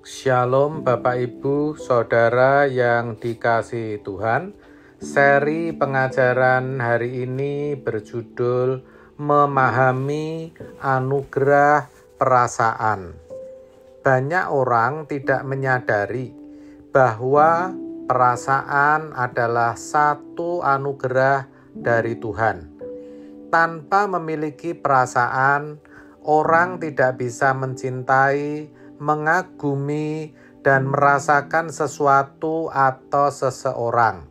Shalom Bapak Ibu Saudara yang dikasihi Tuhan. Seri pengajaran hari ini berjudul Memahami Anugerah Perasaan. Banyak orang tidak menyadari bahwa perasaan adalah satu anugerah dari Tuhan. Tanpa memiliki perasaan, orang tidak bisa mencintai, mengagumi, dan merasakan sesuatu atau seseorang.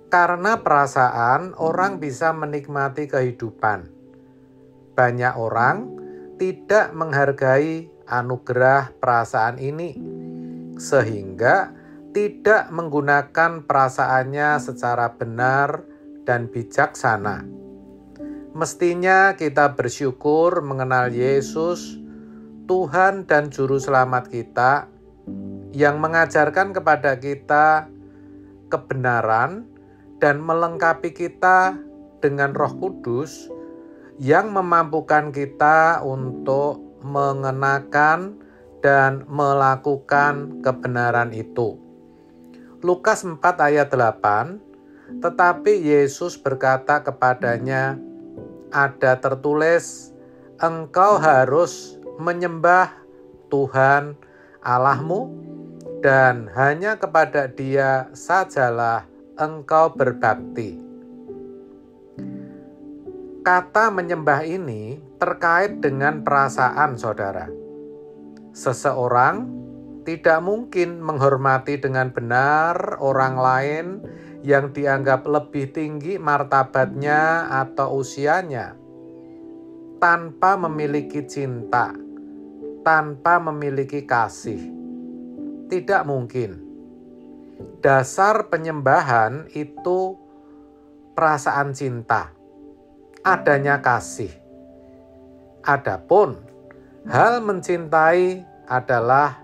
Karena perasaan, orang bisa menikmati kehidupan. Banyak orang tidak menghargai anugerah perasaan ini, sehingga tidak menggunakan perasaannya secara benar dan bijaksana. Mestinya kita bersyukur mengenal Yesus, Tuhan dan Juru Selamat kita, yang mengajarkan kepada kita kebenaran dan melengkapi kita dengan Roh Kudus yang memampukan kita untuk mengenakan dan melakukan kebenaran itu. Lukas 4 ayat 8, tetapi Yesus berkata kepadanya, ada tertulis, engkau harus menyembah Tuhan Allahmu dan hanya kepada Dia sajalah engkau berbakti. Kata menyembah ini terkait dengan perasaan saudara. Seseorang tidak mungkin menghormati dengan benar orang lain yang dianggap lebih tinggi martabatnya atau usianya, tanpa memiliki cinta, tanpa memiliki kasih. Tidak mungkin. Dasar penyembahan itu perasaan cinta, adanya kasih. Adapun hal mencintai adalah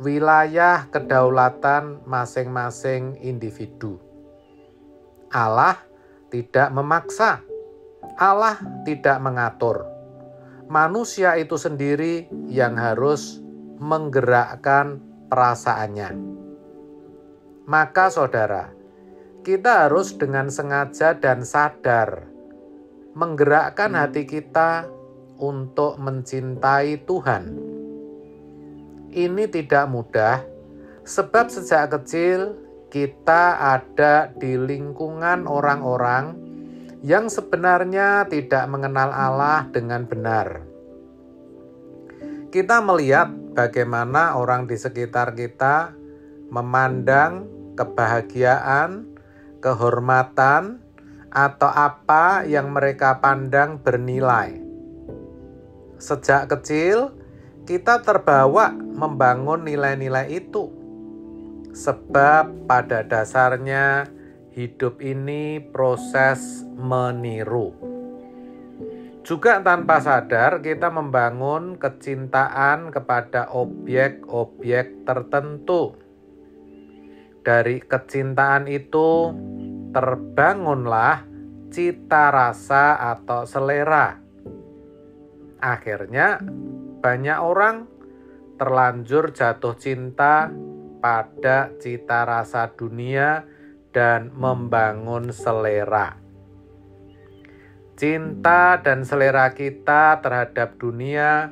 wilayah kedaulatan masing-masing individu. Allah tidak memaksa, Allah tidak mengatur. Manusia itu sendiri yang harus menggerakkan perasaannya. Maka saudara, kita harus dengan sengaja dan sadar menggerakkan hati kita untuk mencintai Tuhan. Ini tidak mudah, sebab sejak kecil kita ada di lingkungan orang-orang yang sebenarnya tidak mengenal Allah dengan benar. Kita melihat bagaimana orang di sekitar kita memandang kebahagiaan, kehormatan, atau apa yang mereka pandang bernilai. Sejak kecil, kita terbawa membangun nilai-nilai itu. Sebab pada dasarnya hidup ini proses meniru. Juga tanpa sadar kita membangun kecintaan kepada objek-objek tertentu. Dari kecintaan itu terbangunlah cita rasa atau selera. Akhirnya banyak orang terlanjur jatuh cinta pada cita rasa dunia dan membangun selera. Cinta dan selera kita terhadap dunia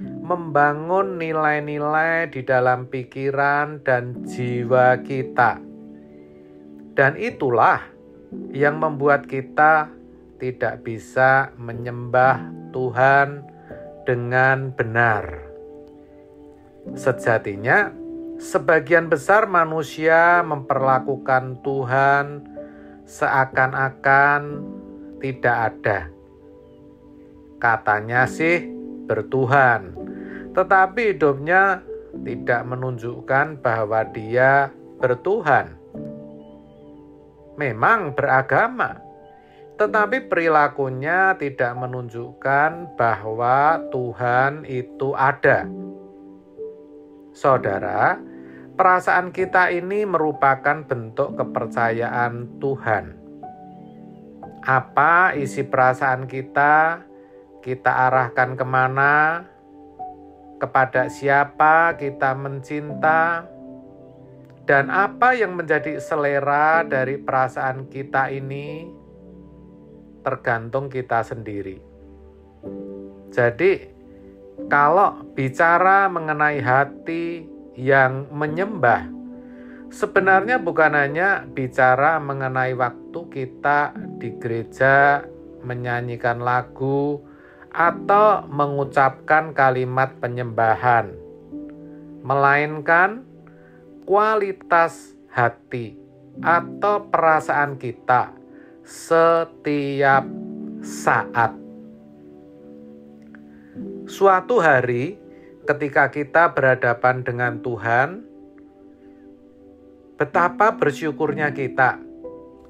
membangun nilai-nilai di dalam pikiran dan jiwa kita. Dan itulah yang membuat kita tidak bisa menyembah Tuhan dengan benar. Sejatinya, sebagian besar manusia memperlakukan Tuhan seakan-akan tidak ada. Katanya sih bertuhan, tetapi hidupnya tidak menunjukkan bahwa dia bertuhan. Memang beragama, tetapi perilakunya tidak menunjukkan bahwa Tuhan itu ada. Saudara, perasaan kita ini merupakan bentuk kepercayaan Tuhan. Apa isi perasaan kita arahkan kemana, kepada siapa kita mencinta, dan apa yang menjadi selera dari perasaan kita ini tergantung kita sendiri. Jadi, kalau bicara mengenai hati yang menyembah, sebenarnya bukan hanya bicara mengenai waktu kita di gereja menyanyikan lagu atau mengucapkan kalimat penyembahan, melainkan kualitas hati atau perasaan kita setiap saat. Suatu hari ketika kita berhadapan dengan Tuhan, betapa bersyukurnya kita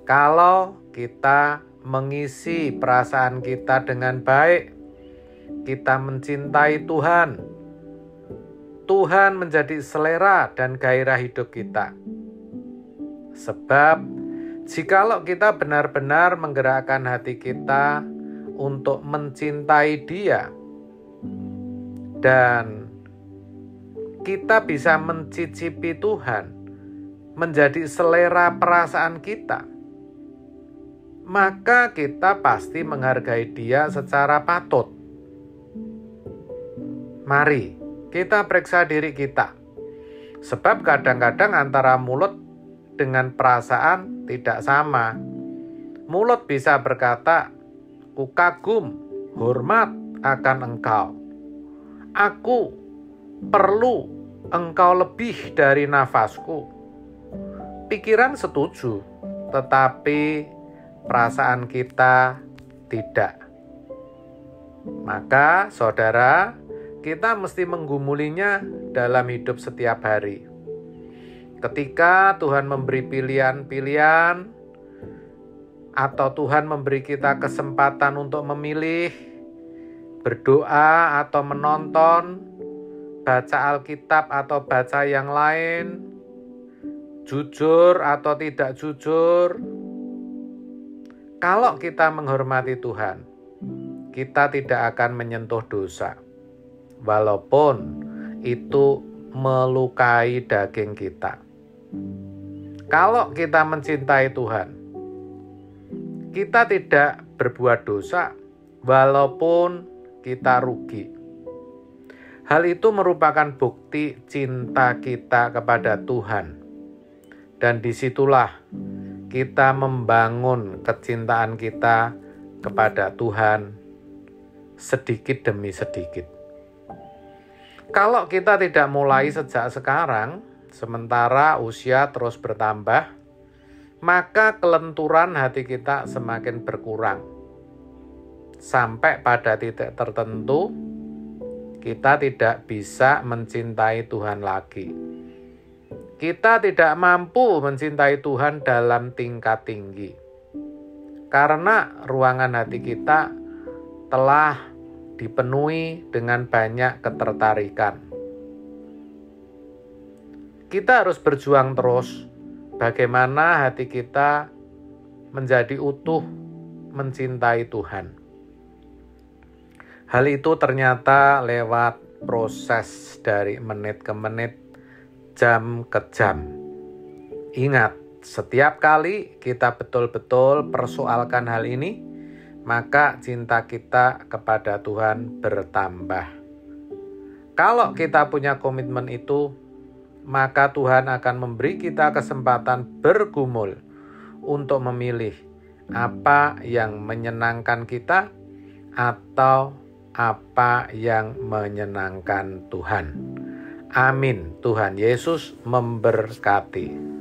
kalau kita mengisi perasaan kita dengan baik. Kita mencintai Tuhan. Tuhan menjadi selera dan gairah hidup kita. Sebab jikalau kita benar-benar menggerakkan hati kita untuk mencintai Dia, dan kita bisa mencicipi Tuhan menjadi selera perasaan kita, maka kita pasti menghargai Dia secara patut. Mari kita periksa diri kita, sebab kadang-kadang antara mulut dengan perasaan tidak sama. Mulut bisa berkata, "Ku kagum, hormat akan engkau. Aku perlu engkau lebih dari nafasku." Pikiran setuju, tetapi perasaan kita tidak. Maka, saudara, kita mesti menggumulinya dalam hidup setiap hari. Ketika Tuhan memberi pilihan-pilihan, atau Tuhan memberi kita kesempatan untuk memilih, berdoa atau menonton, baca Alkitab atau baca yang lain, jujur atau tidak jujur, kalau kita menghormati Tuhan, kita tidak akan menyentuh dosa, walaupun itu melukai daging kita. Kalau kita mencintai Tuhan, kita tidak berbuat dosa, walaupun kita rugi. Hal itu merupakan bukti cinta kita kepada Tuhan. Dan disitulah kita membangun kecintaan kita kepada Tuhan sedikit demi sedikit. Kalau kita tidak mulai sejak sekarang, sementara usia terus bertambah, maka kelenturan hati kita semakin berkurang. Sampai pada titik tertentu, kita tidak bisa mencintai Tuhan lagi. Kita tidak mampu mencintai Tuhan dalam tingkat tinggi. Karena ruangan hati kita telah dipenuhi dengan banyak ketertarikan. Kita harus berjuang terus bagaimana hati kita menjadi utuh mencintai Tuhan. Hal itu ternyata lewat proses dari menit ke menit, jam ke jam. Ingat, setiap kali kita betul-betul persoalkan hal ini, maka cinta kita kepada Tuhan bertambah. Kalau kita punya komitmen itu, maka Tuhan akan memberi kita kesempatan bergumul untuk memilih apa yang menyenangkan kita atau apa yang menyenangkan Tuhan. Amin. Tuhan Yesus memberkati.